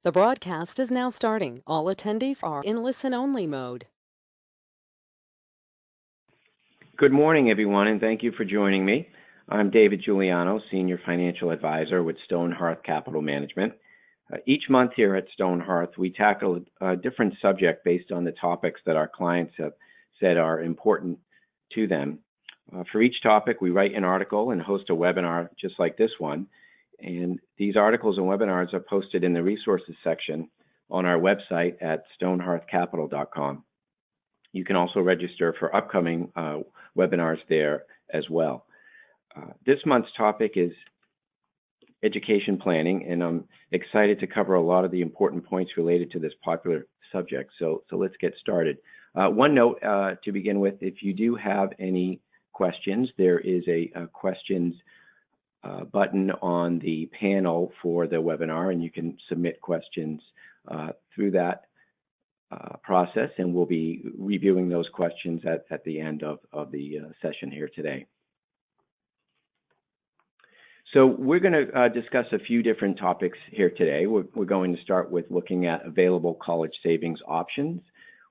The broadcast is now starting. All attendees are in listen-only mode. Good morning, everyone, and thank you for joining me. I'm David Juliano, Senior Financial Advisor with Stonehearth Capital Management. Each month here at Stonehearth, we tackle a different subject based on the topics that our clients have said are important to them. For each topic, we write an article and host a webinar just like this one. And these articles and webinars are posted in the resources section on our website at stonehearthcapital.com. You can also register for upcoming webinars there as well. This month's topic is education planning, and I'm excited to cover a lot of the important points related to this popular subject. So let's get started. One note to begin with, if you do have any questions, there is a questions button on the panel for the webinar, and you can submit questions through that process, and we'll be reviewing those questions at the end of the session here today. So we're going to discuss a few different topics here today. We're going to start with looking at available college savings options.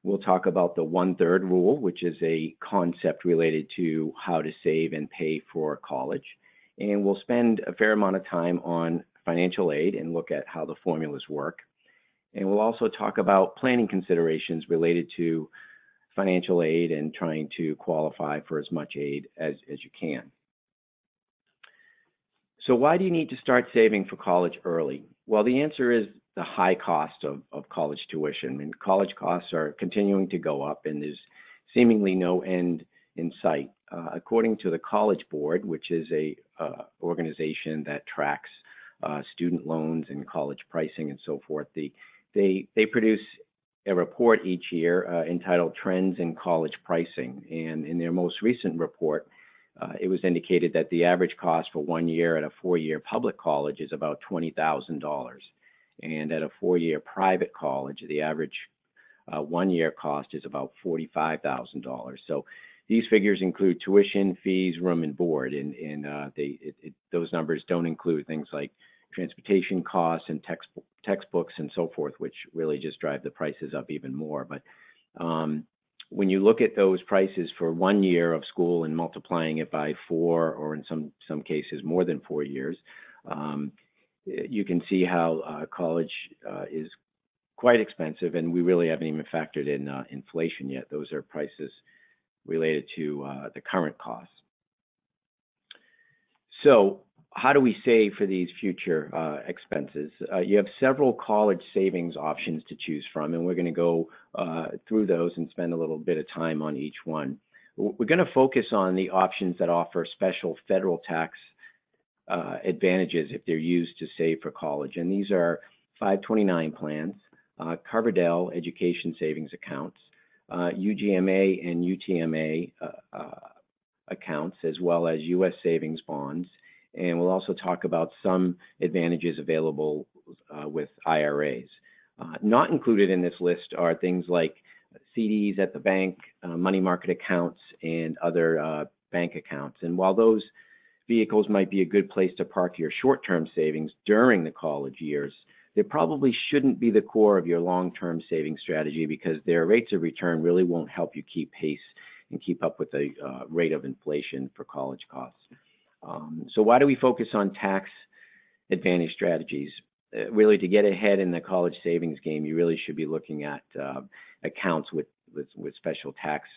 We'll talk about the 1/3 rule, which is a concept related to how to save and pay for college. And we'll spend a fair amount of time on financial aid and look at how the formulas work. And we'll also talk about planning considerations related to financial aid and trying to qualify for as much aid as you can. So why do you need to start saving for college early? Well, the answer is the high cost of college tuition. I mean, college costs are continuing to go up, and there's seemingly no end in sight. According to the College Board, which is a organization that tracks student loans and college pricing and so forth, they produce a report each year entitled Trends in College Pricing. And in their most recent report, it was indicated that the average cost for 1 year at a 4-year public college is about $20,000. And at a 4-year private college, the average 1-year cost is about $45,000. So these figures include tuition, fees, room, and board, and those numbers don't include things like transportation costs and textbooks and so forth, which really just drive the prices up even more. But when you look at those prices for 1 year of school and multiplying it by 4, or in some cases more than 4 years, you can see how college is quite expensive, and we really haven't even factored in inflation yet. Those are prices related to the current costs. So how do we save for these future expenses? You have several college savings options to choose from, and we're going to go through those and spend a little bit of time on each one. We're going to focus on the options that offer special federal tax advantages if they're used to save for college, and these are 529 plans, Coverdale Education Savings Accounts, UGMA and UTMA accounts, as well as U.S. savings bonds. And we'll also talk about some advantages available with IRAs. Not included in this list are things like CDs at the bank, money market accounts, and other bank accounts. And while those vehicles might be a good place to park your short-term savings during the college years, they probably shouldn't be the core of your long-term saving strategy, because their rates of return really won't help you keep pace and keep up with the rate of inflation for college costs. So why do we focus on tax advantage strategies? Really, to get ahead in the college savings game, you really should be looking at accounts with special tax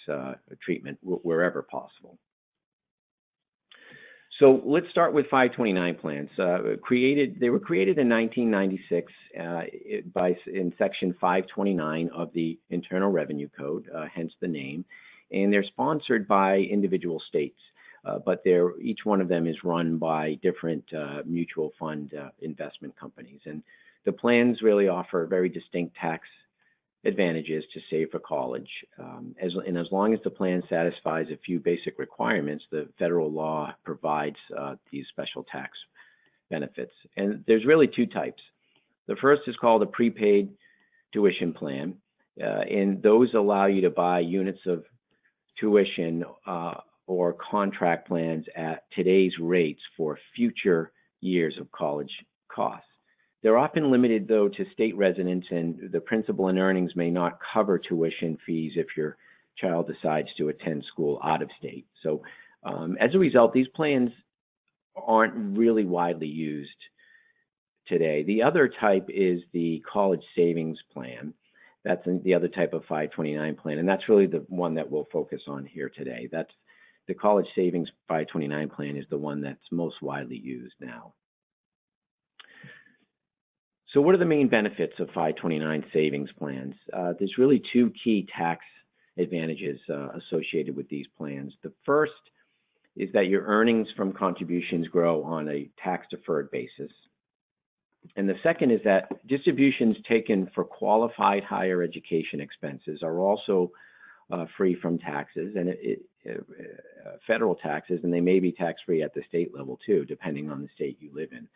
treatment wherever possible. So let's start with 529 plans. They were created in 1996 in Section 529 of the Internal Revenue Code, hence the name, and they're sponsored by individual states. But each one of them is run by different mutual fund investment companies. And the plans really offer very distinct tax advantages to save for college. As long as the plan satisfies a few basic requirements, the federal law provides these special tax benefits. And there's really two types. The first is called a prepaid tuition plan. And those allow you to buy units of tuition or contract plans at today's rates for future years of college costs. They're often limited, though, to state residents, and the principal and earnings may not cover tuition fees if your child decides to attend school out of state. So as a result, these plans aren't really widely used today. The other type is the college savings plan. That's the other type of 529 plan, and that's really the one that we'll focus on here today. That's the college savings 529 plan is the one that's most widely used now. So what are the main benefits of 529 savings plans? There's really two key tax advantages associated with these plans. The first is that your earnings from contributions grow on a tax-deferred basis. And the second is that distributions taken for qualified higher education expenses are also free from taxes, and federal taxes, and they may be tax-free at the state level too, depending on the state you live in.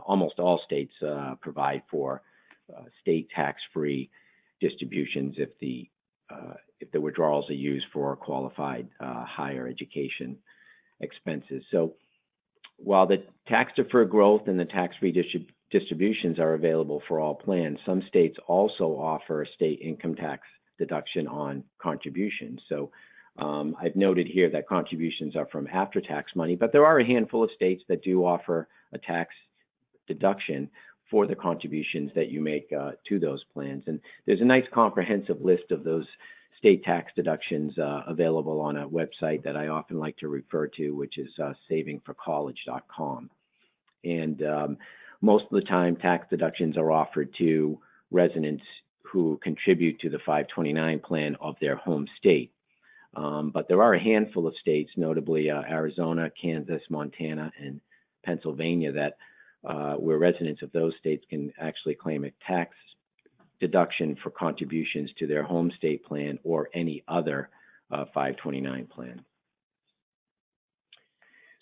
Almost all states provide for state tax-free distributions if the withdrawals are used for qualified higher education expenses. So while the tax-deferred growth and the tax-free distributions are available for all plans, some states also offer a state income tax deduction on contributions. So I've noted here that contributions are from after-tax money, but there are a handful of states that do offer a tax deduction for the contributions that you make to those plans. And there's a nice comprehensive list of those state tax deductions available on a website that I often like to refer to, which is savingforcollege.com. And most of the time, tax deductions are offered to residents who contribute to the 529 plan of their home state. But there are a handful of states, notably Arizona, Kansas, Montana, and Pennsylvania, that where residents of those states can actually claim a tax deduction for contributions to their home state plan or any other 529 plan.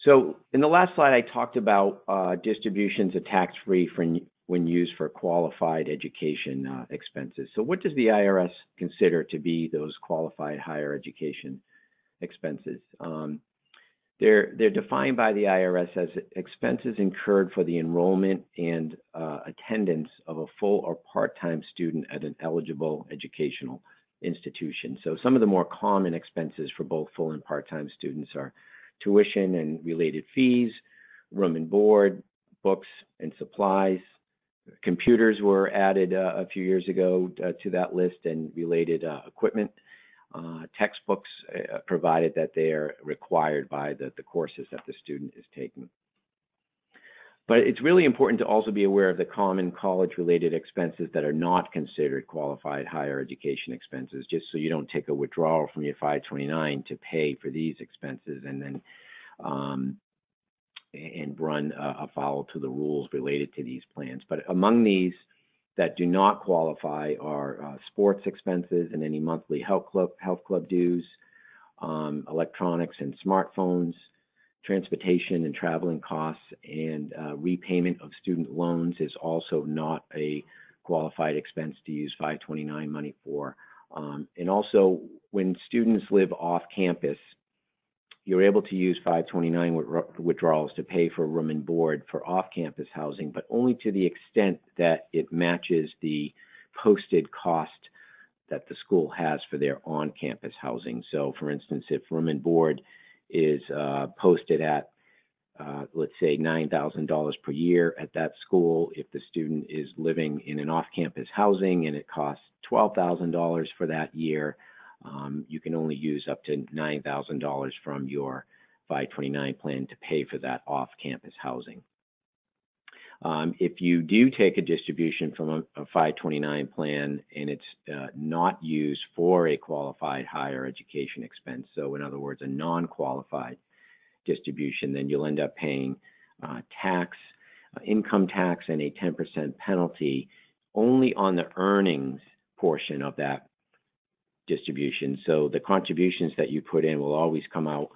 So in the last slide, I talked about distributions are tax-free when used for qualified education expenses. So what does the IRS consider to be those qualified higher education expenses? They're defined by the IRS as expenses incurred for the enrollment and attendance of a full or part-time student at an eligible educational institution. So some of the more common expenses for both full and part-time students are tuition and related fees, room and board, books and supplies. Computers were added a few years ago to that list, and related equipment. Textbooks, provided that they are required by the courses that the student is taking. But it's really important to also be aware of the common college-related expenses that are not considered qualified higher education expenses, just so you don't take a withdrawal from your 529 to pay for these expenses and then and run afoul to the rules related to these plans. But among these that do not qualify are sports expenses and any monthly health club dues, electronics and smartphones, transportation and traveling costs, and repayment of student loans is also not a qualified expense to use 529 money for. And also, when students live off campus, you're able to use 529 withdrawals to pay for room and board for off-campus housing, but only to the extent that it matches the posted cost that the school has for their on-campus housing. So, for instance, if room and board is posted at, let's say, $9,000 per year at that school, if the student is living in an off-campus housing and it costs $12,000 for that year, you can only use up to $9,000 from your 529 plan to pay for that off-campus housing. If you do take a distribution from a 529 plan and it's not used for a qualified higher education expense, so in other words, a non-qualified distribution, then you'll end up paying tax, income tax, and a 10% penalty only on the earnings portion of that distribution. So the contributions that you put in will always come out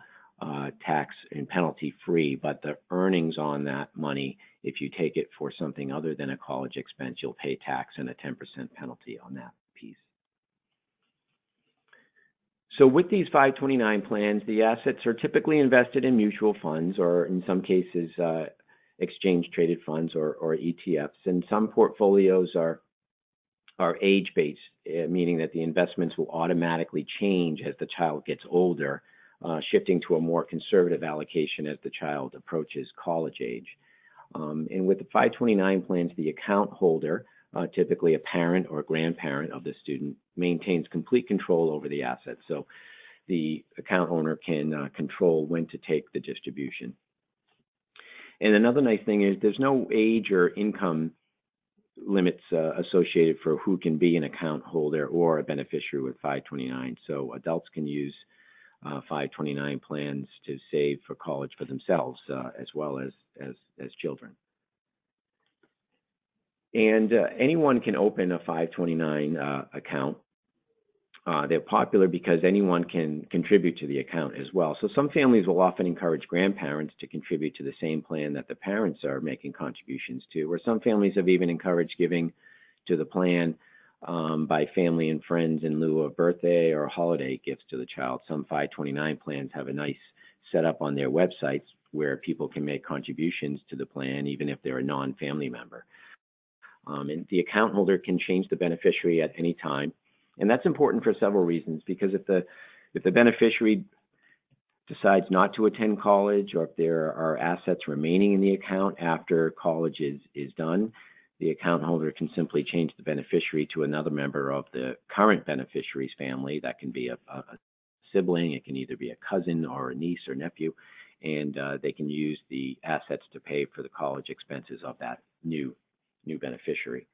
tax and penalty free, but the earnings on that money, if you take it for something other than a college expense, you'll pay tax and a 10% penalty on that piece. So with these 529 plans, the assets are typically invested in mutual funds, or in some cases, exchange traded funds or ETFs. And some portfolios are age-based, meaning that the investments will automatically change as the child gets older, shifting to a more conservative allocation as the child approaches college age. And with the 529 plans, the account holder, typically a parent or grandparent of the student, maintains complete control over the assets. So the account owner can control when to take the distribution. And another nice thing is there's no age or income limits associated for who can be an account holder or a beneficiary with 529. So adults can use 529 plans to save for college for themselves as well as children. And anyone can open a 529 account. They're popular because anyone can contribute to the account as well. So some families will often encourage grandparents to contribute to the same plan that the parents are making contributions to, or some families have even encouraged giving to the plan by family and friends in lieu of birthday or holiday gifts to the child. Some 529 plans have a nice setup on their websites where people can make contributions to the plan even if they're a non-family member. And the account holder can change the beneficiary at any time. And that's important for several reasons, because if the beneficiary decides not to attend college, or if there are assets remaining in the account after college is done, the account holder can simply change the beneficiary to another member of the current beneficiary's family. That can be a sibling, it can either be a cousin or a niece or nephew, and they can use the assets to pay for the college expenses of that new beneficiary.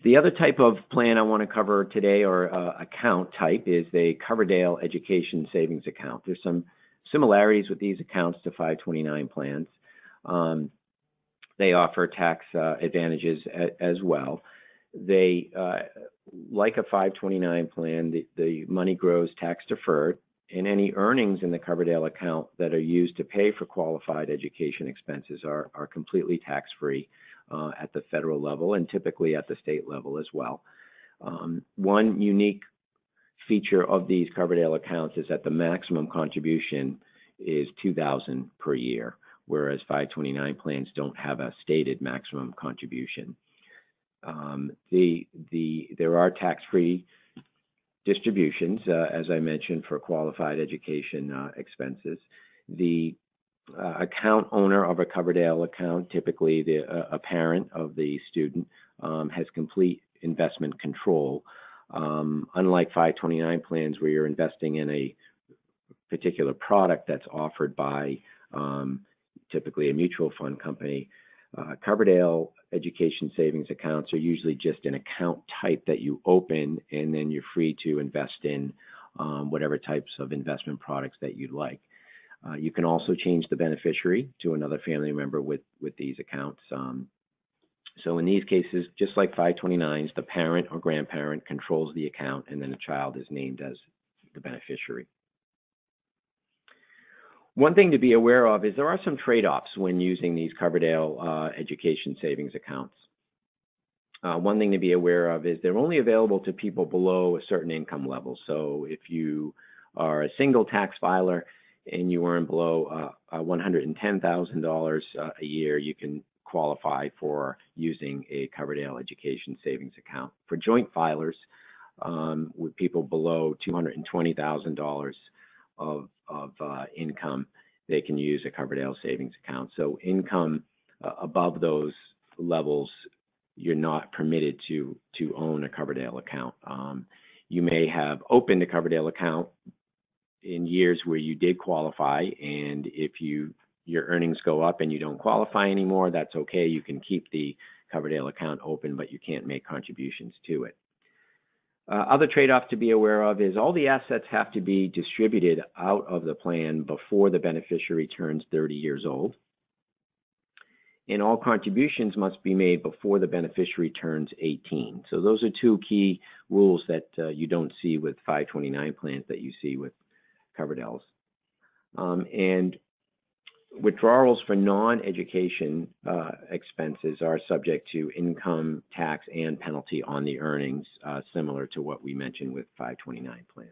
The other type of plan I want to cover today, or account type, is the Coverdale Education Savings Account. There's some similarities with these accounts to 529 plans. They offer tax advantages as well. They, like a 529 plan, the money grows tax deferred, and any earnings in the Coverdale account that are used to pay for qualified education expenses are completely tax-free at the federal level and typically at the state level as well. One unique feature of these Coverdale accounts is that the maximum contribution is $2,000 per year, whereas 529 plans don't have a stated maximum contribution. There are tax-free distributions, as I mentioned, for qualified education expenses. The account owner of a Coverdale account, typically a parent of the student, has complete investment control. Unlike 529 plans where you're investing in a particular product that's offered by typically a mutual fund company, Coverdale education savings accounts are usually just an account type that you open, and then you're free to invest in whatever types of investment products that you'd like. You can also change the beneficiary to another family member with these accounts. So in these cases, just like 529s, the parent or grandparent controls the account, and then the child is named as the beneficiary. One thing to be aware of is there are some trade-offs when using these Coverdale education savings accounts. One thing to be aware of is they're only available to people below a certain income level. So if you are a single tax filer and you earn below $110,000 a year, you can qualify for using a Coverdale education savings account. For joint filers, with people below $220,000 of income, they can use a Coverdale savings account. So income above those levels, you're not permitted to own a Coverdale account. You may have opened a Coverdale account in years where you did qualify, and if your earnings go up and you don't qualify anymore, that's okay. You can keep the Coverdale account open, but you can't make contributions to it. Other trade-off to be aware of is all the assets have to be distributed out of the plan before the beneficiary turns 30 years old. And all contributions must be made before the beneficiary turns 18. So those are two key rules that you don't see with 529 plans that you see with Coverdale's. And withdrawals for non-education expenses are subject to income tax and penalty on the earnings, similar to what we mentioned with 529 plans.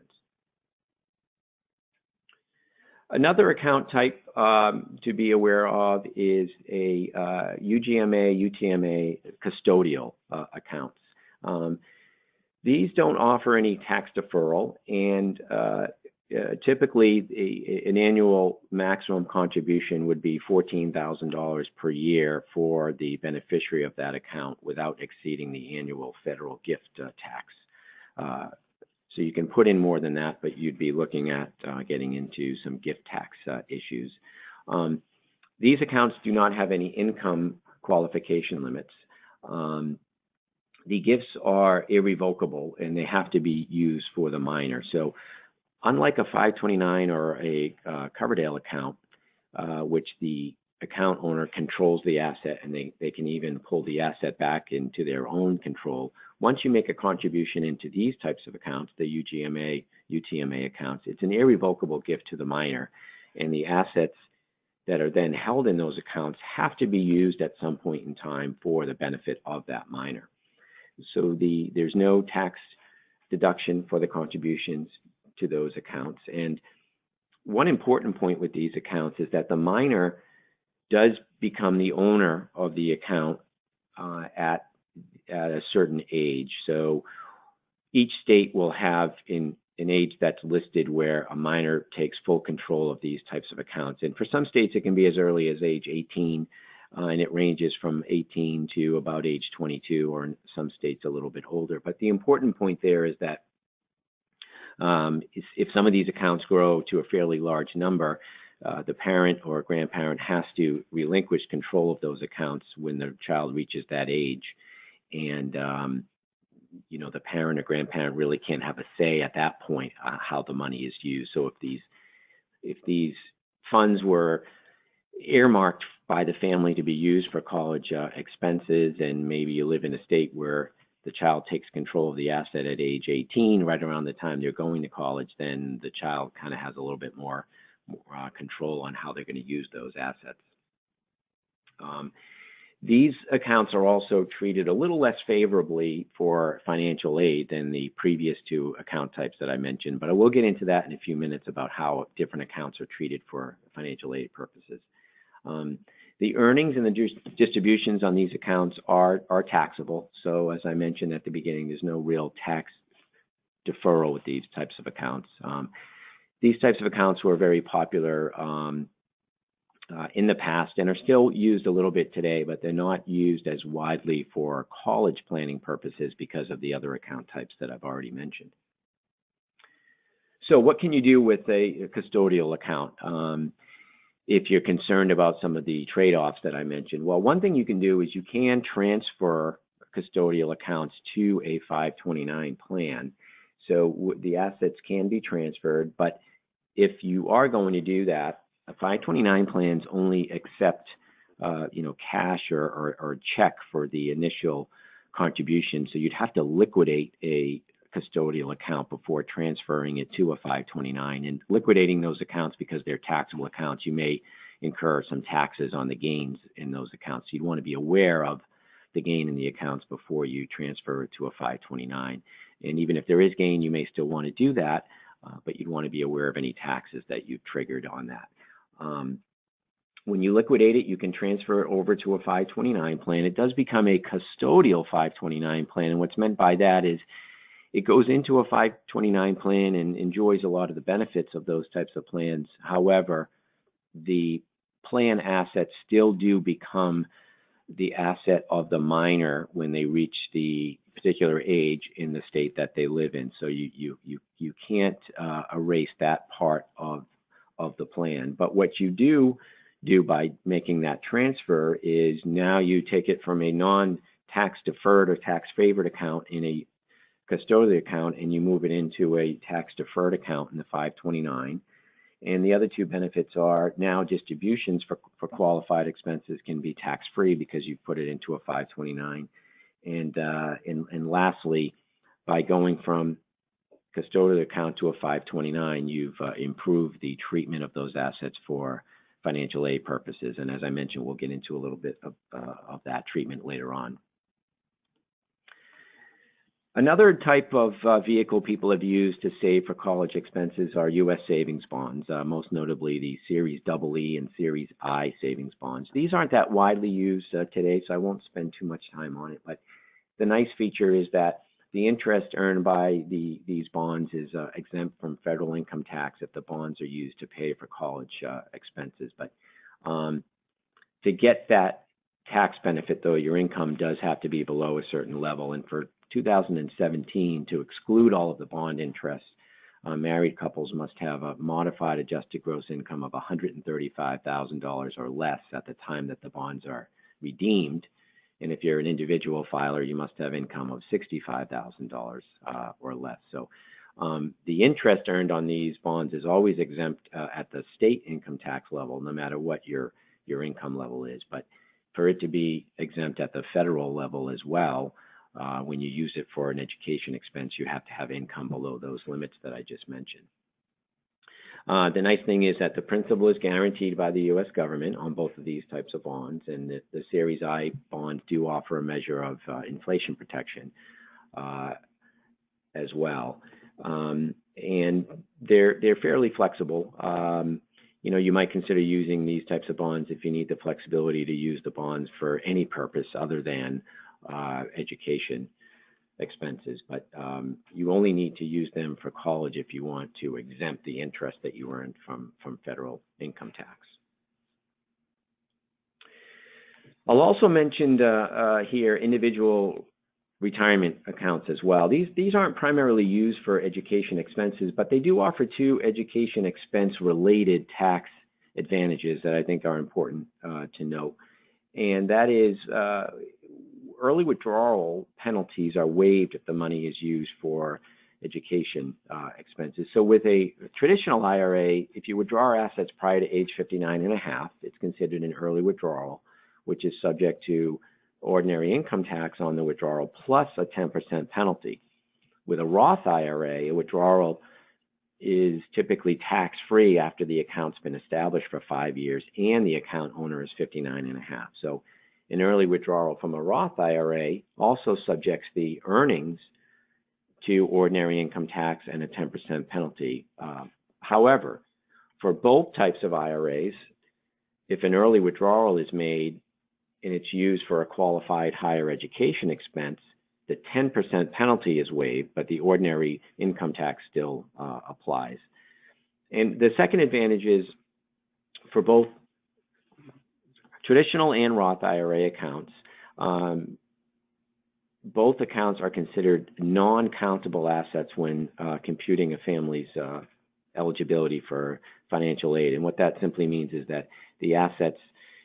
Another account type to be aware of is a UGMA, UTMA custodial accounts. These don't offer any tax deferral, and typically an annual maximum contribution would be $14,000 per year for the beneficiary of that account without exceeding the annual federal gift tax. So you can put in more than that, but you'd be looking at getting into some gift tax issues. These accounts do not have any income qualification limits. The gifts are irrevocable and they have to be used for the minor. So unlike a 529 or a Coverdale account, which the account owner controls the asset and they can even pull the asset back into their own control, once you make a contribution into these types of accounts, the UGMA, UTMA accounts, it's an irrevocable gift to the minor, and the assets that are then held in those accounts have to be used at some point in time for the benefit of that minor. So there's no tax deduction for the contributions to those accounts. And one important point with these accounts is that the minor does become the owner of the account at a certain age. So each state will have an age that's listed where a minor takes full control of these types of accounts. And for some states, it can be as early as age 18, and it ranges from 18 to about age 22, or in some states a little bit older. But the important point there is that if some of these accounts grow to a fairly large number, the parent or grandparent has to relinquish control of those accounts when the child reaches that age. And, the parent or grandparent really can't have a say at that point how the money is used. So if these funds were earmarked by the family to be used for college expenses, and maybe you live in a state where the child takes control of the asset at age 18, right around the time they're going to college, then the child kind of has a little bit more control on how they're going to use those assets. These accounts are also treated a little less favorably for financial aid than the previous two account types that I mentioned, but I will get into that in a few minutes about how different accounts are treated for financial aid purposes. The earnings and the distributions on these accounts are taxable. So as I mentioned at the beginning, there's no real tax deferral with these types of accounts. These types of accounts were very popular in the past and are still used a little bit today, but they're not used as widely for college planning purposes because of the other account types that I've already mentioned. So what can you do with a custodial account if you're concerned about some of the trade-offs that I mentioned? Well, one thing you can do is you can transfer custodial accounts to a 529 plan. So the assets can be transferred, but if you are going to do that, a 529 plans only accept cash or check for the initial contribution. So you'd have to liquidate a custodial account before transferring it to a 529. And liquidating those accounts, because they're taxable accounts, you may incur some taxes on the gains in those accounts. So you'd want to be aware of the gain in the accounts before you transfer it to a 529. And even if there is gain, you may still want to do that, but you'd want to be aware of any taxes that you've triggered on that. When you liquidate it, you can transfer it over to a 529 plan. It does become a custodial 529 plan, and what's meant by that is it goes into a 529 plan and enjoys a lot of the benefits of those types of plans. However, the plan assets still do become the asset of the minor when they reach the particular age in the state that they live in. So you can't erase that part of the plan. But what you do by making that transfer is now you take it from a non-tax deferred or tax favored account in a custodial account and you move it into a tax deferred account in the 529. And the other two benefits are now distributions for qualified expenses can be tax free because you put it into a 529. And lastly, by going from custodial account to a 529, you've improved the treatment of those assets for financial aid purposes. And as I mentioned, we'll get into a little bit of that treatment later on. Another type of vehicle people have used to save for college expenses are U.S. savings bonds, most notably the Series EE and Series I savings bonds. These aren't that widely used today, so I won't spend too much time on it. But the nice feature is that the interest earned by these bonds is exempt from federal income tax if the bonds are used to pay for college expenses. But to get that tax benefit, though, your income does have to be below a certain level. And for 2017, to exclude all of the bond interest, married couples must have a modified adjusted gross income of $135,000 or less at the time that the bonds are redeemed. And if you're an individual filer, you must have income of $65,000 or less. So the interest earned on these bonds is always exempt at the state income tax level, no matter what your income level is. But for it to be exempt at the federal level as well, when you use it for an education expense, you have to have income below those limits that I just mentioned. The nice thing is that the principal is guaranteed by the U.S. government on both of these types of bonds, and the Series I bonds do offer a measure of inflation protection as well. And they're fairly flexible. You might consider using these types of bonds if you need the flexibility to use the bonds for any purpose other than education expenses, but you only need to use them for college if you want to exempt the interest that you earned from federal income tax. I'll also mention here individual retirement accounts as well. These aren't primarily used for education expenses, but they do offer two education expense related tax advantages that I think are important to note. And that is early withdrawal penalties are waived if the money is used for education expenses. So with a traditional IRA, if you withdraw assets prior to age 59 and a half, it's considered an early withdrawal, which is subject to ordinary income tax on the withdrawal plus a 10% penalty. With a Roth IRA, a withdrawal is typically tax-free after the account's been established for 5 years and the account owner is 59 and a half. So an early withdrawal from a Roth IRA also subjects the earnings to ordinary income tax and a 10% penalty. However, for both types of IRAs, if an early withdrawal is made and it's used for a qualified higher education expense, the 10% penalty is waived, but the ordinary income tax still applies. And the second advantage is for both traditional and Roth IRA accounts, both accounts are considered non-countable assets when computing a family's eligibility for financial aid. And what that simply means is that the assets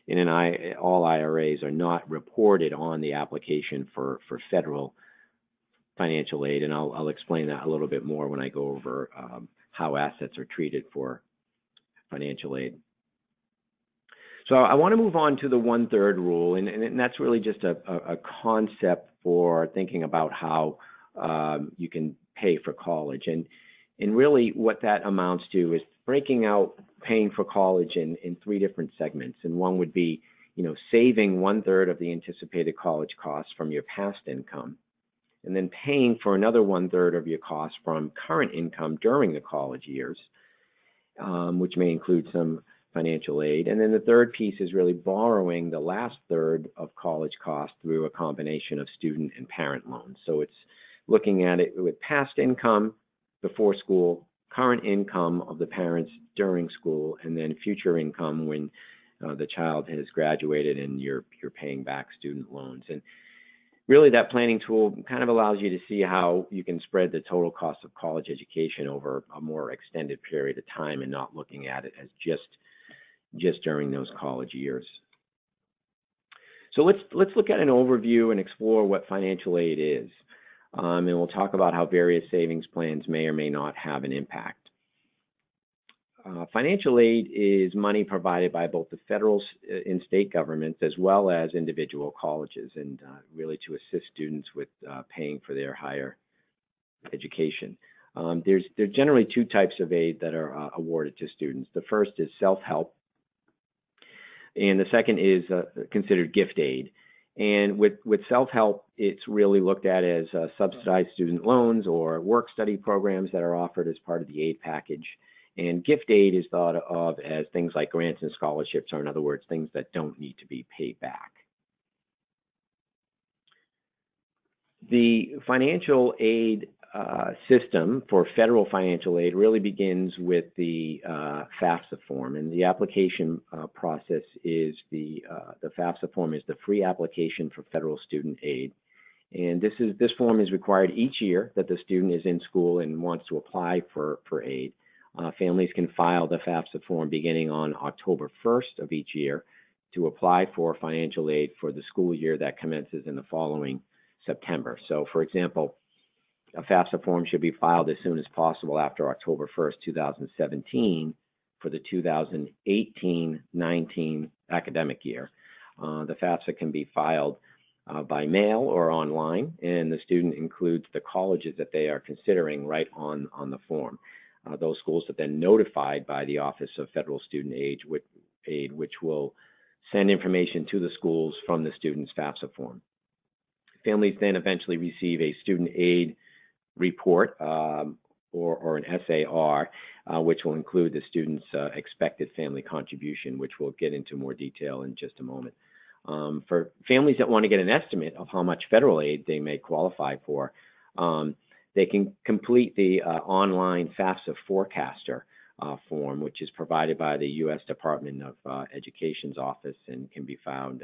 in all IRAs are not reported on the application for federal financial aid. And I'll explain that a little bit more when I go over how assets are treated for financial aid. So I want to move on to the 1/3 rule, and that's really just a concept for thinking about how you can pay for college. And really what that amounts to is breaking out paying for college in 3 different segments. And one would be, saving 1/3 of the anticipated college costs from your past income, and then paying for another 1/3 of your costs from current income during the college years, which may include some financial aid. And then the third piece is really borrowing the last third of college costs through a combination of student and parent loans. So it's looking at it with past income before school, current income of the parents during school, and then future income when the child has graduated and you're paying back student loans. And really that planning tool kind of allows you to see how you can spread the total cost of college education over a more extended period of time and not looking at it as just during those college years. So let's look at an overview and explore what financial aid is. And we'll talk about how various savings plans may or may not have an impact. Financial aid is money provided by both the federal and state governments as well as individual colleges, and really to assist students with paying for their higher education. There's generally 2 types of aid that are awarded to students. The first is self-help, and the second is considered gift aid. And with self-help, it's really looked at as subsidized student loans or work-study programs that are offered as part of the aid package. And gift aid is thought of as things like grants and scholarships, or in other words, things that don't need to be paid back. The financial aid system for federal financial aid really begins with the FAFSA form, and the application process is the FAFSA form is the free application for federal student aid, and this form is required each year that the student is in school and wants to apply for aid. Families can file the FAFSA form beginning on October 1st of each year to apply for financial aid for the school year that commences in the following September. So, for example, a FAFSA form should be filed as soon as possible after October 1st, 2017 for the 2018-19 academic year. The FAFSA can be filed by mail or online, and the student includes the colleges that they are considering right on the form. Those schools are then notified by the Office of Federal Student Aid, which will send information to the schools from the student's FAFSA form. Families then eventually receive a student aid report or an SAR, which will include the student's expected family contribution, which we'll get into more detail in just a moment. For families that want to get an estimate of how much federal aid they may qualify for, they can complete the online FAFSA forecaster form, which is provided by the U.S. Department of Education's office and can be found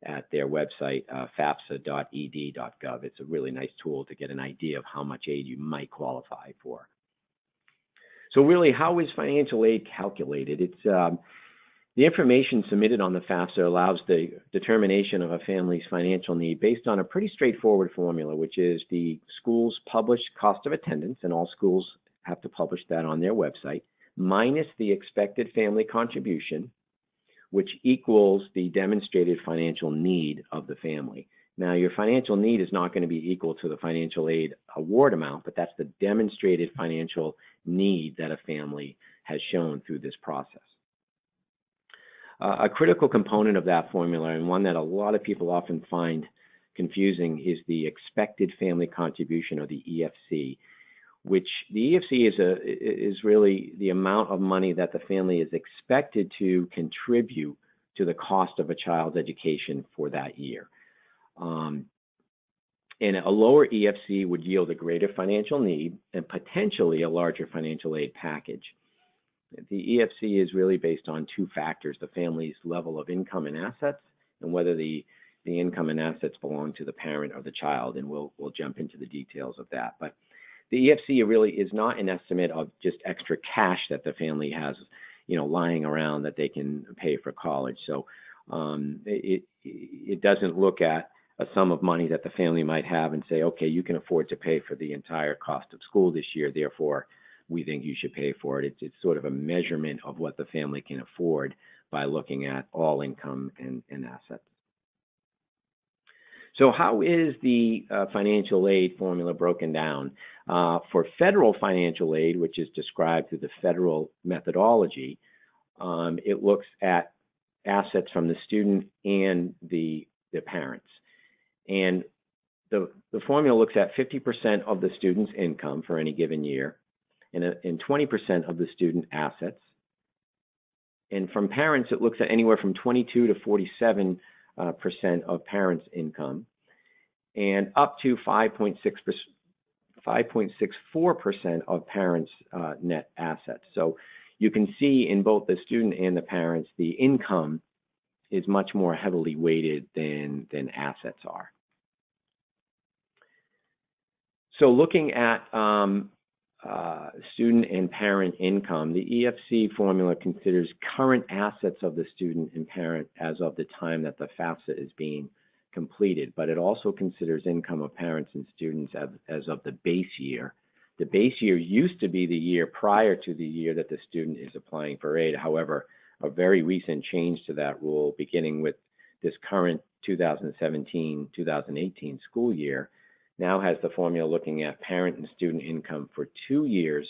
at their website, fafsa.ed.gov. It's a really nice tool to get an idea of how much aid you might qualify for. So really, how is financial aid calculated? It's the information submitted on the FAFSA allows the determination of a family's financial need based on a pretty straightforward formula, which is the school's published cost of attendance, and all schools have to publish that on their website, minus the expected family contribution, which equals the demonstrated financial need of the family. Now, your financial need is not going to be equal to the financial aid award amount, but that's the demonstrated financial need that a family has shown through this process. A critical component of that formula, and one that a lot of people often find confusing, is the expected family contribution, or the EFC, which the EFC is really the amount of money that the family is expected to contribute to the cost of a child's education for that year. And a lower EFC would yield a greater financial need and potentially a larger financial aid package. The EFC is really based on two factors: the family's level of income and assets, and whether the income and assets belong to the parent or the child, and we'll jump into the details of that. But the EFC really is not an estimate of just extra cash that the family has, lying around that they can pay for college. So it doesn't look at a sum of money that the family might have and say, okay, you can afford to pay for the entire cost of school this year, therefore we think you should pay for it. It's sort of a measurement of what the family can afford by looking at all income and assets. So how is the financial aid formula broken down? For federal financial aid, which is described through the federal methodology, it looks at assets from the student and the parents. And the formula looks at 50% of the student's income for any given year, and 20% of the student assets. And from parents, it looks at anywhere from 22 to 47% of parents' income, and up to 5.64% of parents' net assets. So you can see in both the student and the parents, the income is much more heavily weighted than assets are. So looking at student and parent income, the EFC formula considers current assets of the student and parent as of the time that the FAFSA is being completed, but it also considers income of parents and students as of the base year. The base year used to be the year prior to the year that the student is applying for aid. However, a very recent change to that rule, beginning with this current 2017-2018 school year, now has the formula looking at parent and student income for 2 years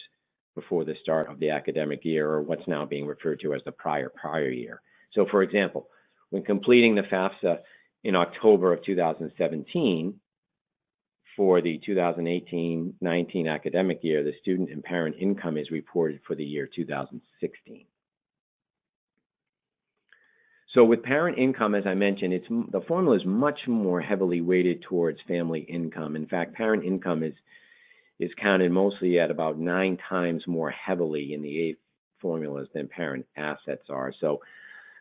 before the start of the academic year, or what's now being referred to as the prior year. So for example, when completing the FAFSA, in October of 2017, for the 2018-19 academic year, the student and parent income is reported for the year 2016. So with parent income, as I mentioned, the formula is much more heavily weighted towards family income. In fact, parent income is counted mostly at about 9 times more heavily in the 8 formulas than parent assets are. So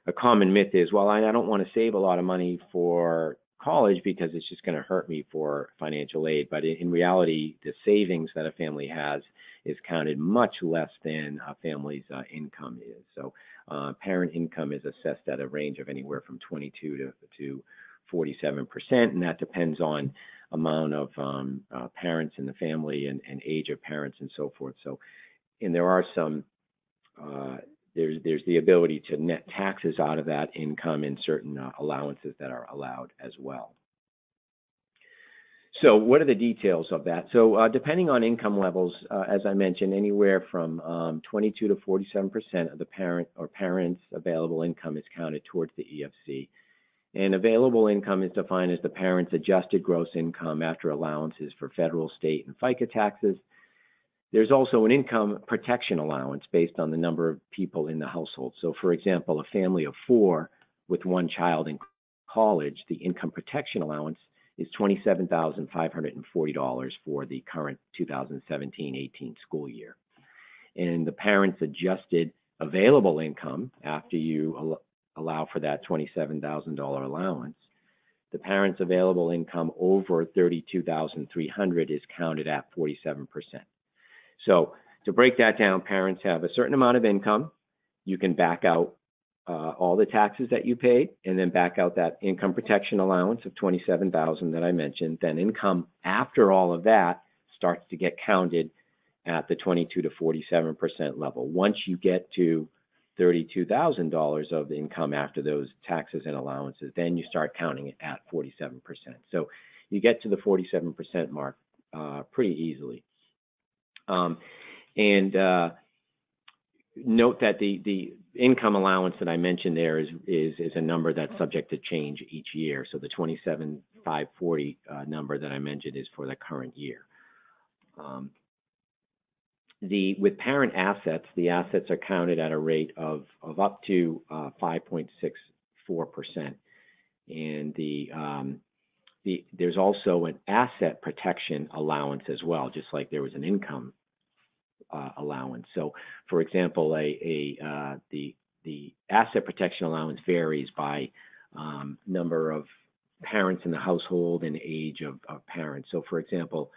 a common myth is, well, I don't want to save a lot of money for college because it's just going to hurt me for financial aid. But in reality, the savings that a family has is counted much less than a family's income is. So parent income is assessed at a range of anywhere from 22 to 47%, and that depends on amount of parents in the family and age of parents and so forth. So, and there are some, there's the ability to net taxes out of that income and certain allowances that are allowed as well. So what are the details of that? So depending on income levels, as I mentioned, anywhere from 22 to 47% of the parent or parents' available income is counted towards the EFC. And available income is defined as the parent's adjusted gross income after allowances for federal, state, and FICA taxes. There's also an income protection allowance based on the number of people in the household. So for example, a family of 4 with 1 child in college, the income protection allowance is $27,540 for the current 2017-18 school year. And the parent's adjusted available income, after you allow for that $27,000 allowance, the parent's available income over $32,300 is counted at 47%. So to break that down, parents have a certain amount of income. You can back out all the taxes that you paid, and then back out that income protection allowance of $27,000 that I mentioned. Then income after all of that starts to get counted at the 22 to 47% level. Once you get to $32,000 of income after those taxes and allowances, then you start counting it at 47%. So you get to the 47% mark pretty easily. Note that the income allowance that I mentioned there is a number that's subject to change each year. So the 27,540 number that I mentioned is for the current year. With parent assets, the assets are counted at a rate of up to 5.64%, and there's also an asset protection allowance as well, just like there was an income allowance. So, for example, the asset protection allowance varies by number of parents in the household and age of parents. So, for example,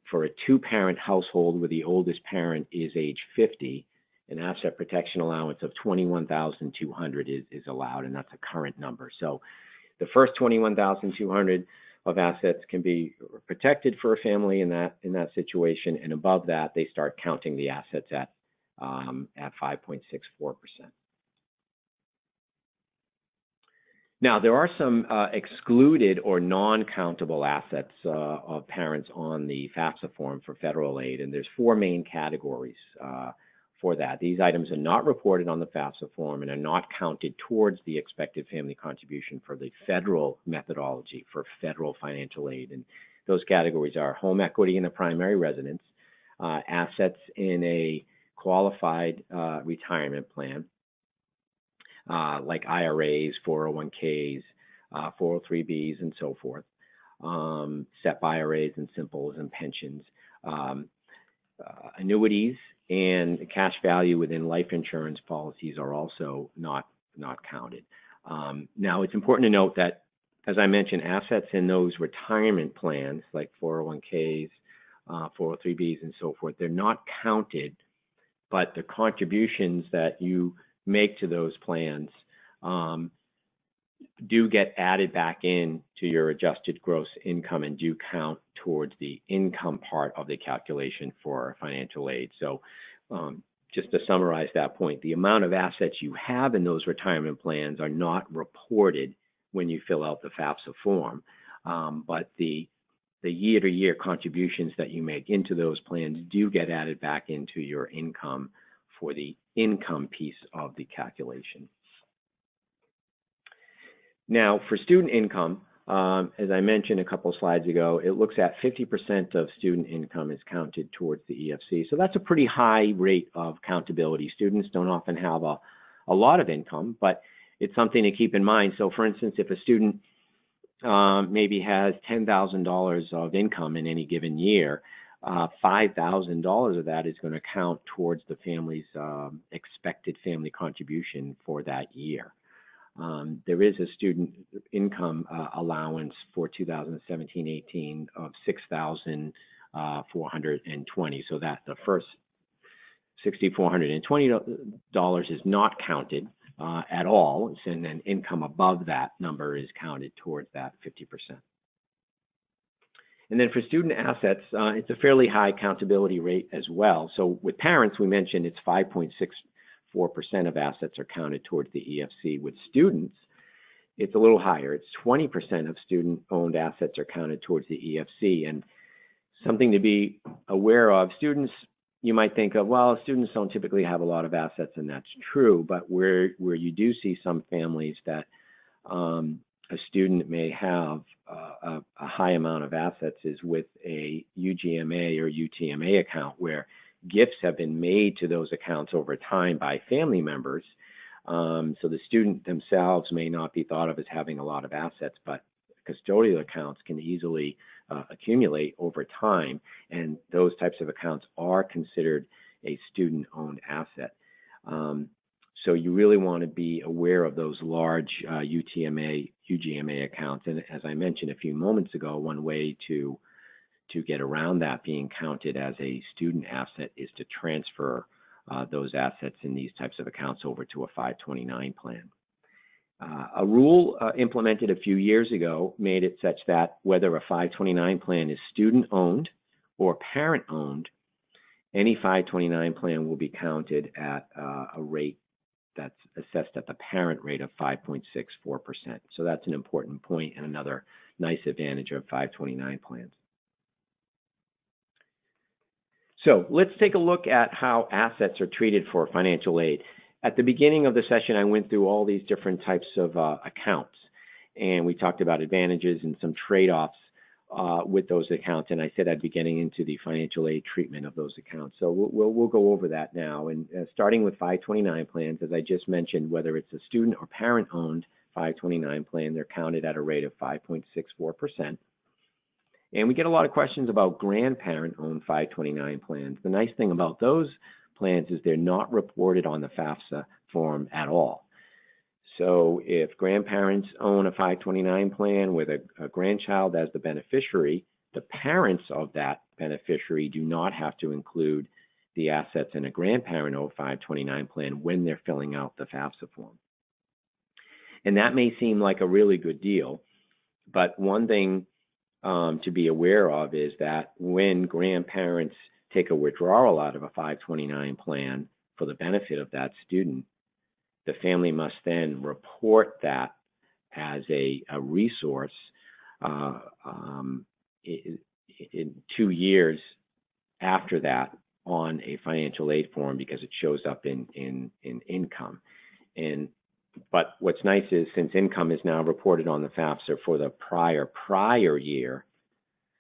for a 2-parent household where the oldest parent is age 50, an asset protection allowance of $21,200 is allowed, and that's a current number. So, the first $21,200 of assets can be protected for a family in that situation, and above that, they start counting the assets at 5.64%. Now, there are some excluded or non-countable assets of parents on the FAFSA form for federal aid, and there's 4 main categories for that. These items are not reported on the FAFSA form and are not counted towards the expected family contribution for the federal methodology for federal financial aid. And those categories are home equity in a primary residence, assets in a qualified retirement plan, like IRAs, 401ks, 403bs, and so forth, SEP IRAs and simples and pensions, annuities, and the cash value within life insurance policies are also not counted. Now, it's important to note that, as I mentioned, assets in those retirement plans, like 401ks, 403bs, and so forth, they're not counted, but the contributions that you make to those plans do get added back in to your adjusted gross income and do count towards the income part of the calculation for financial aid. So just to summarize that point, the amount of assets you have in those retirement plans are not reported when you fill out the FAFSA form, but the year-to-year contributions that you make into those plans do get added back into your income for the income piece of the calculation. Now, for student income, as I mentioned a couple of slides ago, it looks at 50% of student income is counted towards the EFC. So that's a pretty high rate of countability. Students don't often have a lot of income, but it's something to keep in mind. So for instance, if a student maybe has $10,000 of income in any given year, $5,000 of that is going to count towards the family's expected family contribution for that year. There is a student income allowance for 2017-18 of $6,420. So that the first $6,420 is not counted at all, and then income above that number is counted towards that 50%. And then for student assets, it's a fairly high countability rate as well. So with parents, we mentioned it's 5.64% of assets are counted towards the EFC. With students, it's a little higher. It's 20% of student-owned assets are counted towards the EFC. And something to be aware of, students, you might think of, well, students don't typically have a lot of assets, and that's true. But where you do see some families that a student may have a high amount of assets is with a UGMA or UTMA account, where gifts have been made to those accounts over time by family members. So the student themselves may not be thought of as having a lot of assets, but custodial accounts can easily accumulate over time, and those types of accounts are considered a student-owned asset. So you really want to be aware of those large UTMA, UGMA accounts. And as I mentioned a few moments ago, one way to get around that being counted as a student asset is to transfer those assets in these types of accounts over to a 529 plan. A rule implemented a few years ago made it such that whether a 529 plan is student-owned or parent-owned, any 529 plan will be counted at a rate that's assessed at the parent rate of 5.64%. So that's an important point and another nice advantage of 529 plans. So let's take a look at how assets are treated for financial aid. At the beginning of the session, I went through all these different types of accounts, and we talked about advantages and some trade-offs with those accounts, and I said I'd be getting into the financial aid treatment of those accounts. So we'll go over that now. And starting with 529 plans, as I just mentioned, whether it's a student or parent-owned 529 plan, they're counted at a rate of 5.64%. And we get a lot of questions about grandparent-owned 529 plans. The nice thing about those plans is they're not reported on the FAFSA form at all. So if grandparents own a 529 plan with a grandchild as the beneficiary, the parents of that beneficiary do not have to include the assets in a grandparent-owned 529 plan when they're filling out the FAFSA form. And that may seem like a really good deal, but one thing to be aware of is that when grandparents take a withdrawal out of a 529 plan for the benefit of that student, the family must then report that as a resource in 2 years after that on a financial aid form, because it shows up in income. But what's nice is, since income is now reported on the FAFSA for the prior year,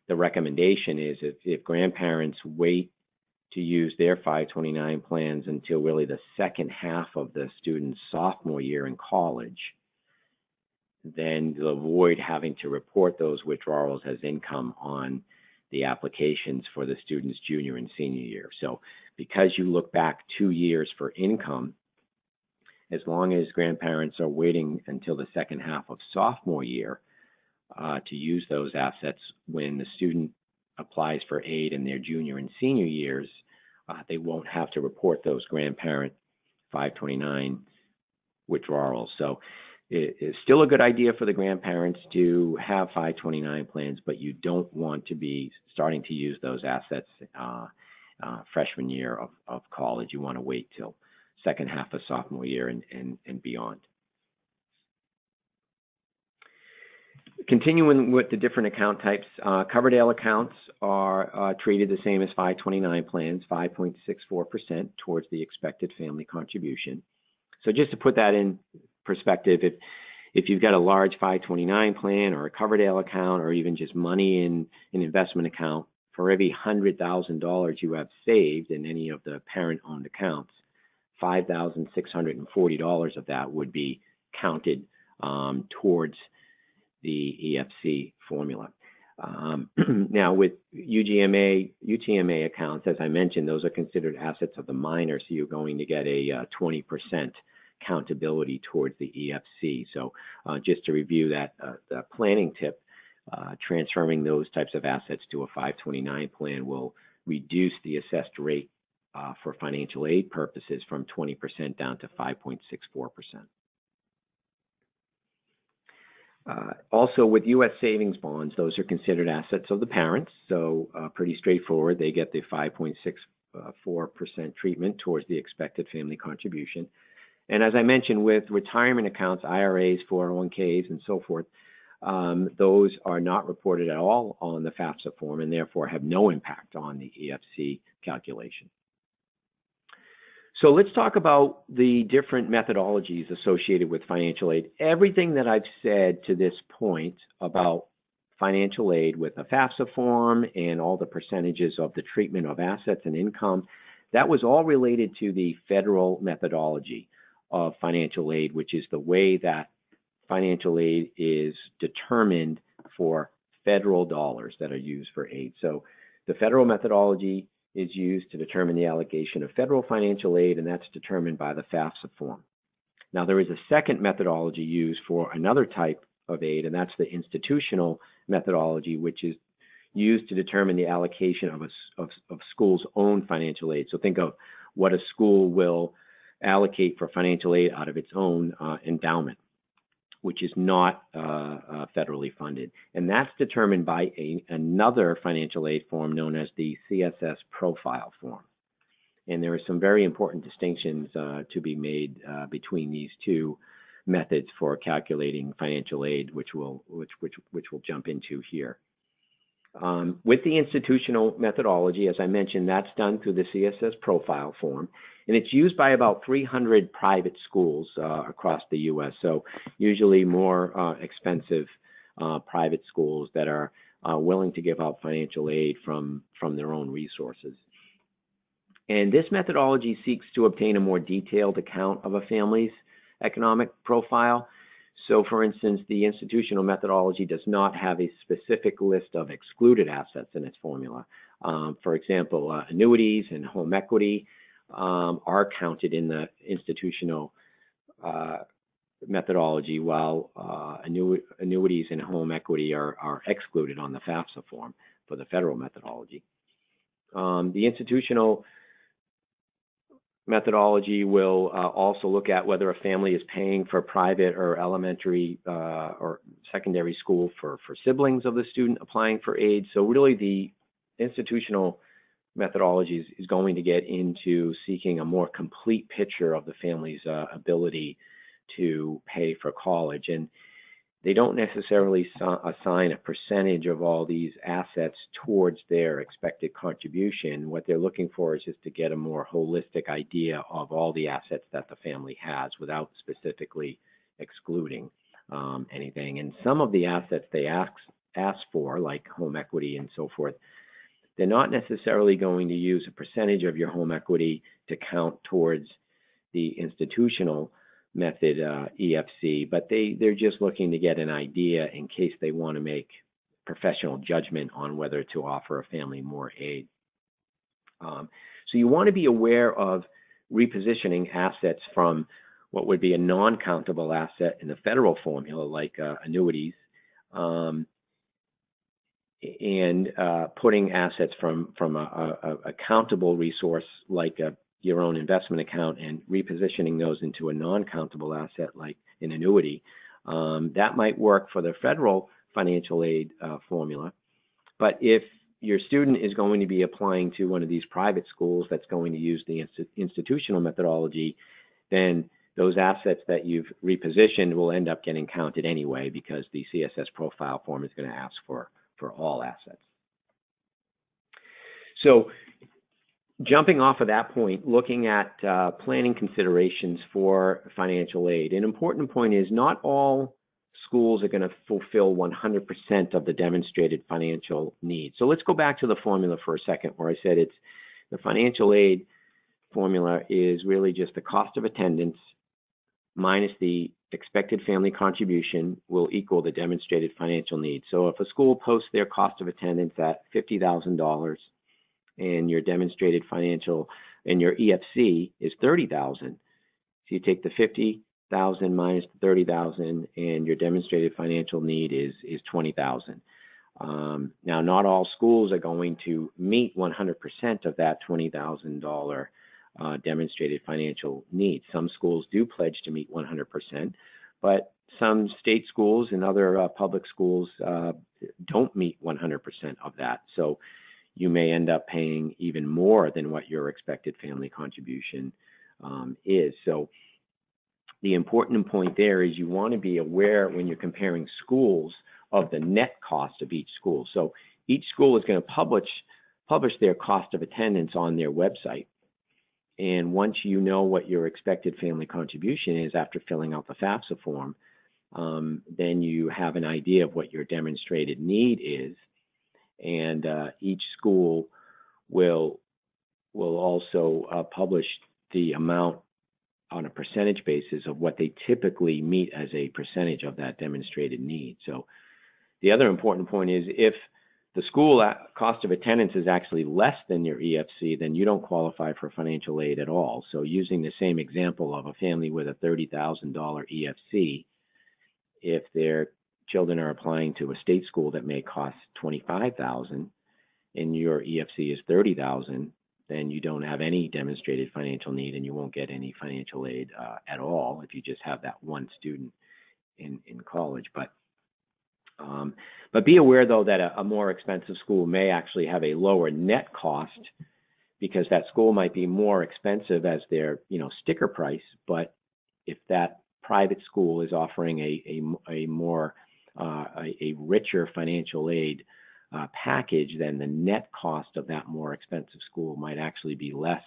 the recommendation is if grandparents wait to use their 529 plans until really the second half of the student's sophomore year in college, then they'll avoid having to report those withdrawals as income on the applications for the student's junior and senior year. So because you look back 2 years for income, as long as grandparents are waiting until the second half of sophomore year to use those assets when the student applies for aid in their junior and senior years, they won't have to report those grandparent 529 withdrawals. So it's still a good idea for the grandparents to have 529 plans, but you don't want to be starting to use those assets freshman year of college. You want to wait till second half of sophomore year and beyond. Continuing with the different account types, Coverdale accounts are treated the same as 529 plans, 5.64% towards the expected family contribution. So just to put that in perspective, If you've got a large 529 plan or a Coverdale account or even just money in an investment account, for every $100,000 you have saved in any of the parent-owned accounts, $5,640 of that would be counted towards the EFC formula. Now, with UGMA accounts, as I mentioned, those are considered assets of the minor, so you're going to get a 20% countability towards the EFC. So just to review that, the planning tip, transferring those types of assets to a 529 plan will reduce the assessed rate for financial aid purposes from 20% down to 5.64%. Also, with U.S. savings bonds, those are considered assets of the parents, so pretty straightforward. They get the 5.64% treatment towards the expected family contribution. And as I mentioned, with retirement accounts, IRAs, 401ks, and so forth, those are not reported at all on the FAFSA form and therefore have no impact on the EFC calculation. So let's talk about the different methodologies associated with financial aid. Everything that I've said to this point about financial aid with a FAFSA form and all the percentages of the treatment of assets and income, that was all related to the federal methodology of financial aid, which is the way that financial aid is determined for federal dollars that are used for aid. So the federal methodology is used to determine the allocation of federal financial aid, and that's determined by the FAFSA form. Now, there is a second methodology used for another type of aid, and that's the institutional methodology, which is used to determine the allocation of school's own financial aid. So think of what a school will allocate for financial aid out of its own endowment, which is not federally funded. And that's determined by another financial aid form known as the CSS profile form. And there are some very important distinctions to be made between these two methods for calculating financial aid, which we'll jump into here. With the institutional methodology, as I mentioned, that's done through the CSS profile form, and it's used by about 300 private schools across the U.S., so usually more expensive private schools that are willing to give out financial aid from their own resources. And this methodology seeks to obtain a more detailed account of a family's economic profile. So, for instance, the institutional methodology does not have a specific list of excluded assets in its formula. For example, annuities and home equity are counted in the institutional methodology, while annuities and home equity are excluded on the FAFSA form for the federal methodology. The institutional methodology will also look at whether a family is paying for private or elementary or secondary school for siblings of the student applying for aid. So really the institutional methodology is going to get into seeking a more complete picture of the family's ability to pay for college. And they don't necessarily assign a percentage of all these assets towards their expected contribution. What they're looking for is just to get a more holistic idea of all the assets that the family has without specifically excluding anything. And some of the assets they ask for, like home equity and so forth, they're not necessarily going to use a percentage of your home equity to count towards the institutional method EFC, but they're just looking to get an idea in case they want to make professional judgment on whether to offer a family more aid. So you want to be aware of repositioning assets from what would be a non-countable asset in the federal formula, like annuities, and putting assets from a countable resource like your own investment account and repositioning those into a non-countable asset like an annuity. That might work for the federal financial aid formula, but if your student is going to be applying to one of these private schools that's going to use the institutional methodology, then those assets that you've repositioned will end up getting counted anyway, because the CSS profile form is going to ask for all assets. So jumping off of that point, looking at planning considerations for financial aid, an important point is not all schools are going to fulfill 100% of the demonstrated financial needs. So let's go back to the formula for a second, where I said it's the financial aid formula is really just the cost of attendance minus the expected family contribution will equal the demonstrated financial need. So if a school posts their cost of attendance at $50,000 and your demonstrated financial and your EFC is $30,000, so you take the $50,000 minus the $30,000 and your demonstrated financial need is $20,000. Now, not all schools are going to meet 100% of that $20,000 demonstrated financial need. Some schools do pledge to meet 100%, but some state schools and other public schools don't meet 100% of that. So you may end up paying even more than what your expected family contribution is. So the important point there is you want to be aware when you're comparing schools of the net cost of each school. So each school is going to publish their cost of attendance on their website. And once you know what your expected family contribution is after filling out the FAFSA form, then you have an idea of what your demonstrated need is. And each school will also publish the amount on a percentage basis of what they typically meet as a percentage of that demonstrated need. So the other important point is if the school cost of attendance is actually less than your EFC, then you don't qualify for financial aid at all. So using the same example of a family with a $30,000 EFC, if their children are applying to a state school that may cost $25,000 and your EFC is $30,000, then you don't have any demonstrated financial need and you won't get any financial aid at all if you just have that one student in college. But be aware, though, that a more expensive school may actually have a lower net cost because that school might be more expensive as their sticker price. But if that private school is offering a richer financial aid package, then the net cost of that more expensive school might actually be less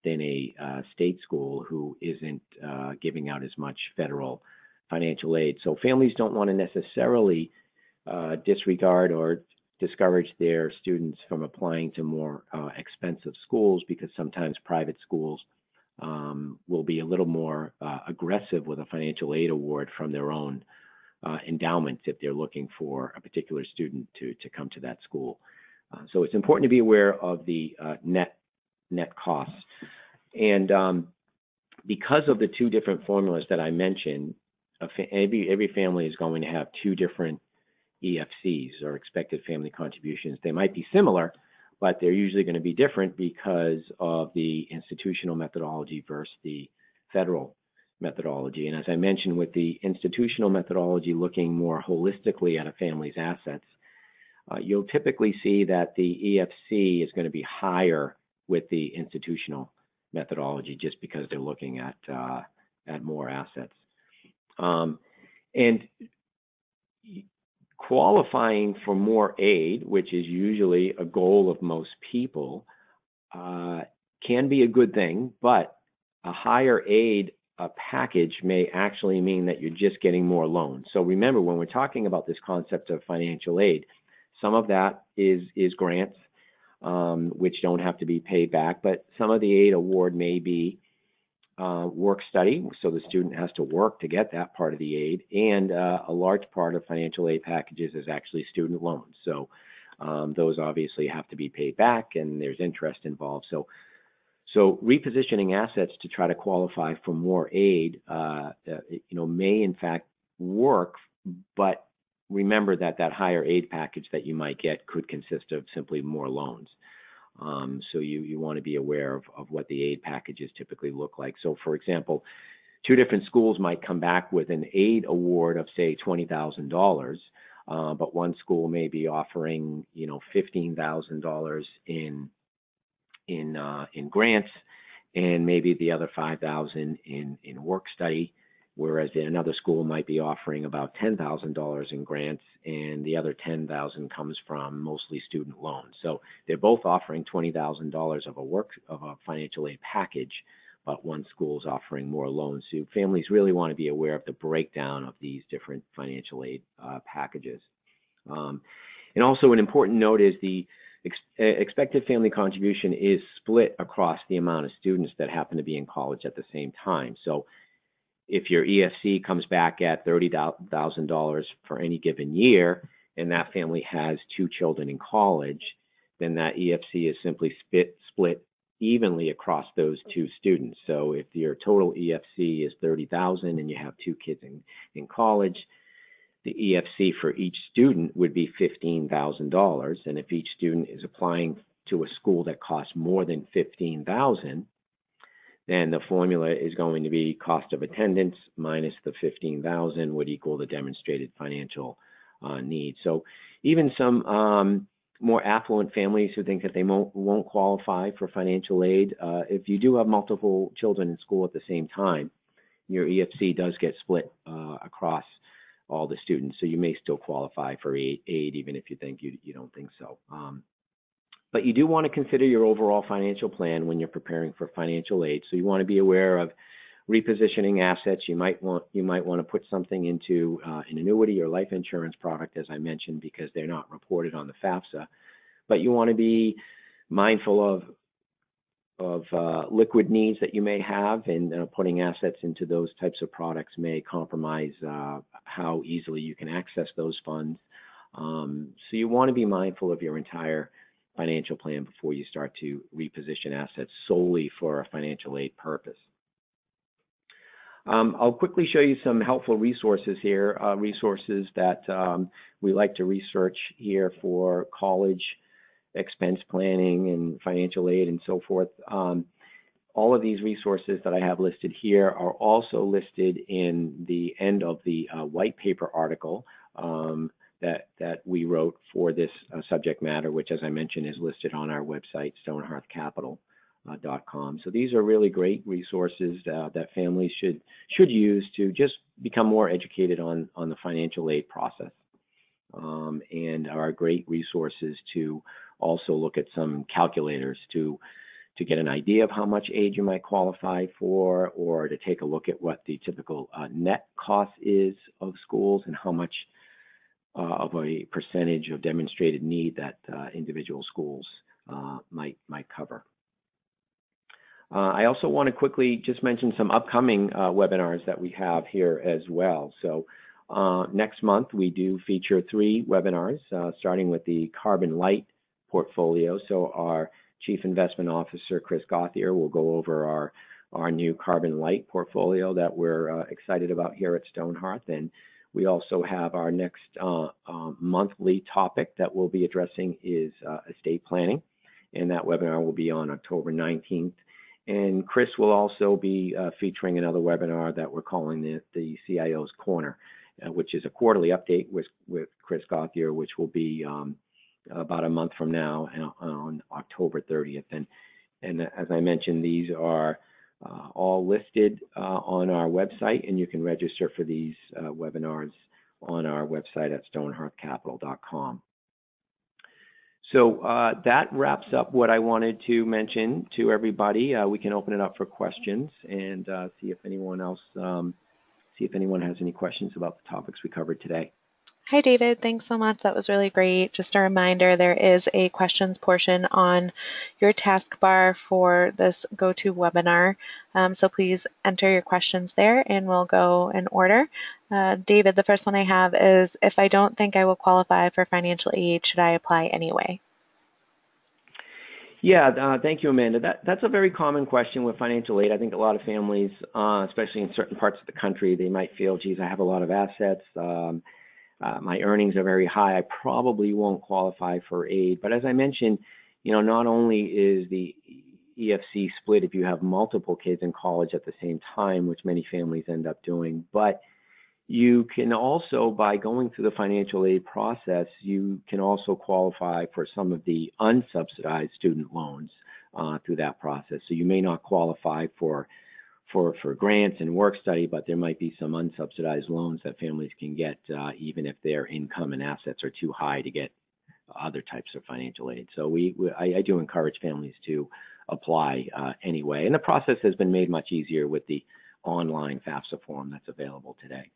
than a state school who isn't giving out as much federal financial aid. So families don't want to necessarily disregard or discourage their students from applying to more expensive schools, because sometimes private schools will be a little more aggressive with a financial aid award from their own endowments if they're looking for a particular student to come to that school. So it's important to be aware of the net costs. And because of the two different formulas that I mentioned, every family is going to have two different EFCs, or expected family contributions. They might be similar, but they're usually going to be different because of the institutional methodology versus the federal methodology. And as I mentioned, with the institutional methodology looking more holistically at a family's assets, you'll typically see that the EFC is going to be higher with the institutional methodology just because they're looking at more assets. And qualifying for more aid, which is usually a goal of most people, can be a good thing, but a higher aid package may actually mean that you're just getting more loans. So remember, when we're talking about this concept of financial aid, some of that is grants, which don't have to be paid back, but some of the aid award may be work study, so the student has to work to get that part of the aid, and a large part of financial aid packages is actually student loans. So those obviously have to be paid back, and there's interest involved. So repositioning assets to try to qualify for more aid, may in fact work, but remember that higher aid package that you might get could consist of simply more loans. So you want to be aware of what the aid packages typically look like. So for example, two different schools might come back with an aid award of say $20,000, but one school may be offering $15,000 in grants, and maybe the other $5,000 in work study, whereas another school might be offering about $10,000 in grants, and the other $10,000 comes from mostly student loans. So they're both offering $20,000 of a financial aid package, but one school is offering more loans. So families really want to be aware of the breakdown of these different financial aid packages. And also an important note is the expected family contribution is split across the amount of students that happen to be in college at the same time. So if your EFC comes back at $30,000 for any given year, and that family has 2 children in college, then that EFC is simply split evenly across those 2 students. So if your total EFC is $30,000 and you have 2 kids in college, the EFC for each student would be $15,000. And if each student is applying to a school that costs more than $15,000, then the formula is going to be cost of attendance minus the $15,000 would equal the demonstrated financial need. So even some more affluent families who think that they won't qualify for financial aid, if you do have multiple children in school at the same time, your EFC does get split across all the students. So you may still qualify for aid even if you think you don't think so. But you do want to consider your overall financial plan when you're preparing for financial aid. So you want to be aware of repositioning assets. You might want to put something into an annuity or life insurance product, as I mentioned, because they're not reported on the FAFSA. But you want to be mindful of liquid needs that you may have, and putting assets into those types of products may compromise how easily you can access those funds. So you want to be mindful of your entire financial plan before you start to reposition assets solely for a financial aid purpose. I'll quickly show you some helpful resources here, resources that we like to research here for college expense planning and financial aid and so forth. All of these resources that I have listed here are also listed in the end of the white paper article that we wrote for this subject matter, which, as I mentioned, is listed on our website, stonehearthcapital.com. So these are really great resources that families should use to just become more educated on the financial aid process, and are great resources to also look at some calculators to get an idea of how much aid you might qualify for, or to take a look at what the typical net cost is of schools and how much of a percentage of demonstrated need that individual schools might cover. I also want to quickly just mention some upcoming webinars that we have here as well. So next month we do feature 3 webinars, starting with the Carbon Light portfolio. So our Chief Investment Officer, Chris Gauthier, will go over our new Carbon Light portfolio that we're excited about here at Stonehearth. And we also have our next monthly topic that we'll be addressing is estate planning. And that webinar will be on October 19th. And Chris will also be featuring another webinar that we're calling the CIO's Corner, which is a quarterly update with Chris Gauthier, which will be about a month from now on October 30th. And as I mentioned, these are all listed on our website, and you can register for these webinars on our website at stonehearthcapital.com. So that wraps up what I wanted to mention to everybody. We can open it up for questions and see if anyone has any questions about the topics we covered today. Hi, David. Thanks so much. That was really great. Just a reminder, there is a questions portion on your taskbar for this GoToWebinar. So please enter your questions there and we'll go in order. David, the first one I have is, if I don't think I will qualify for financial aid, should I apply anyway? Yeah, thank you, Amanda. That's a very common question with financial aid. I think a lot of families, especially in certain parts of the country, they might feel, geez, I have a lot of assets. My earnings are very high. I probably won't qualify for aid. But as I mentioned, not only is the EFC split if you have multiple kids in college at the same time, which many families end up doing, but you can also, by going through the financial aid process, you can also qualify for some of the unsubsidized student loans through that process. So you may not qualify for grants and work study, but there might be some unsubsidized loans that families can get even if their income and assets are too high to get other types of financial aid. So I do encourage families to apply anyway. And the process has been made much easier with the online FAFSA form that's available today.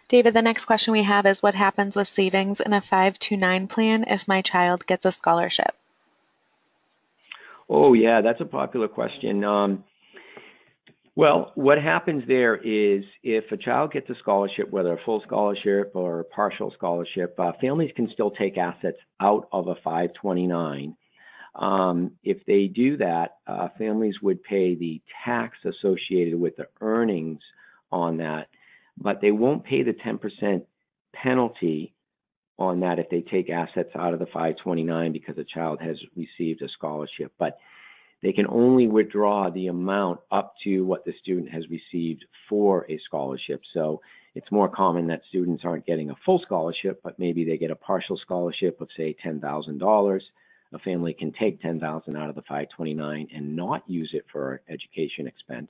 David, the next question we have is, what happens with savings in a 529 plan if my child gets a scholarship? Oh, yeah, that's a popular question. Well, what happens there is if a child gets a scholarship, whether a full scholarship or a partial scholarship, families can still take assets out of a 529. If they do that, families would pay the tax associated with the earnings on that, but they won't pay the 10% penalty on that if they take assets out of the 529 because a child has received a scholarship. But they can only withdraw the amount up to what the student has received for a scholarship. So it's more common that students aren't getting a full scholarship, but maybe they get a partial scholarship of, say, $10,000. A family can take $10,000 out of the 529 and not use it for education expense.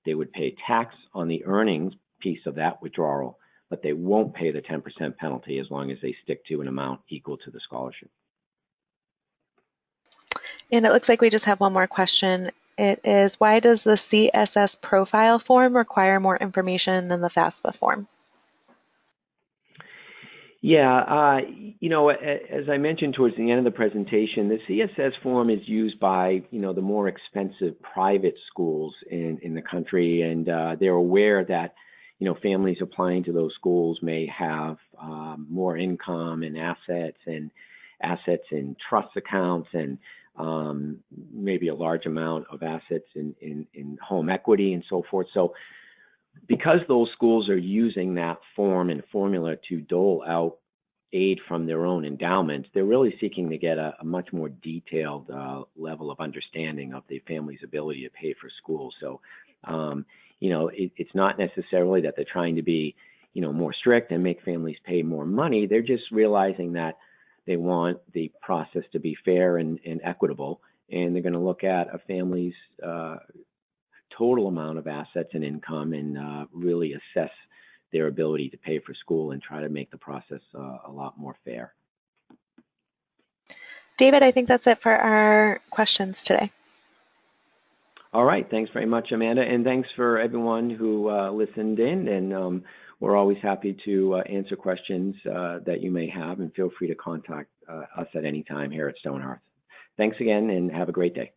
They would pay tax on the earnings piece of that withdrawal, but they won't pay the 10% penalty as long as they stick to an amount equal to the scholarship. And it looks like we just have one more question. It is, why does the CSS profile form require more information than the FAFSA form? Yeah, as I mentioned towards the end of the presentation, the CSS form is used by, the more expensive private schools in the country, and they're aware that, families applying to those schools may have more income and assets in trust accounts and maybe a large amount of assets in home equity and so forth. So because those schools are using that form and formula to dole out aid from their own endowments, they're really seeking to get a much more detailed level of understanding of the family's ability to pay for school. So, it's not necessarily that they're trying to be, more strict and make families pay more money. They're just realizing that they want the process to be fair and equitable, and they're going to look at a family's total amount of assets and income and really assess their ability to pay for school and try to make the process a lot more fair. David, I think that's it for our questions today. All right. Thanks very much, Amanda. And thanks for everyone who listened in. And we're always happy to answer questions that you may have, and feel free to contact us at any time here at Stonehearth. Thanks again, and have a great day.